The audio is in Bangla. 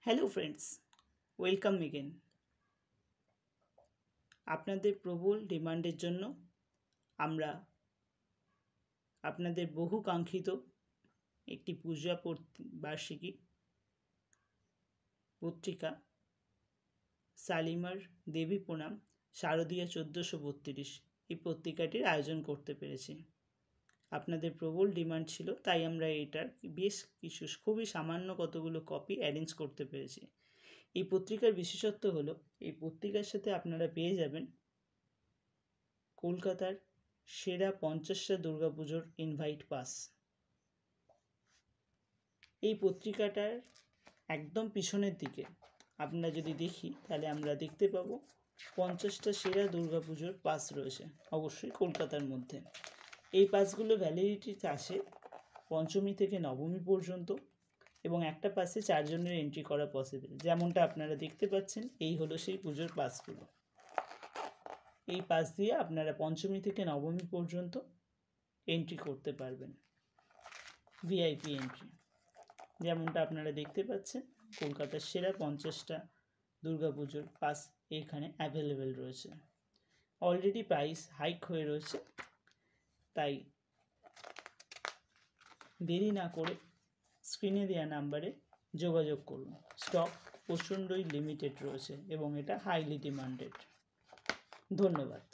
Hello friends, welcome again. আপনাদের প্রবল ডিমান্ডের জন্য আমরা আপনাদের বহু কাঙ্ক্ষিত একটি পূজা বার্ষিকী পত্রিকা শালিমার দেবী প্রণাম শারদীয়া 1432 এই পত্রিকাটির আয়োজন করতে পেরেছি। আপনাদের প্রবল ডিমান্ড ছিল, তাই আমরা এটার বেশ কিছু খুবই সামান্য কতগুলো কপি অ্যারেঞ্জ করতে পেরেছি। এই পত্রিকার বিশেষত্ব হলো এই পত্রিকার সাথে আপনারা পেয়ে যাবেন কলকাতার সেরা 50টা দুর্গাপুজোর ইনভাইট পাস। এই পত্রিকাটার একদম পিছনের দিকে আপনারা যদি দেখি তাহলে আমরা দেখতে পাবো 50টা সেরা দুর্গাপুজোর পাস রয়েছে, অবশ্যই কলকাতার মধ্যে। এই পাসগুলো ভ্যালিডিটিতে আসে পঞ্চমী থেকে নবমী পর্যন্ত এবং একটা পাসে 4 জনের এন্ট্রি করা পসিবল। যেমনটা আপনারা দেখতে পাচ্ছেন, এই হলো সেই পুজোর পাসগুলো। এই পাস দিয়ে আপনারা পঞ্চমী থেকে নবমী পর্যন্ত এন্ট্রি করতে পারবেন, ভিআইপি এন্ট্রি। যেমনটা আপনারা দেখতে পাচ্ছেন, কলকাতার সেরা 50টা দুর্গাপুজোর পাস এখানে অ্যাভেলেবেল রয়েছে। অলরেডি প্রাইস হাইক হয়ে রয়েছে, তাই দেরি না করে স্ক্রিনে দেওয়া নাম্বারে যোগাযোগ করুন। স্টক প্রচণ্ডই লিমিটেড রয়েছে এবং এটা হাইলি ডিমান্ডেড। ধন্যবাদ।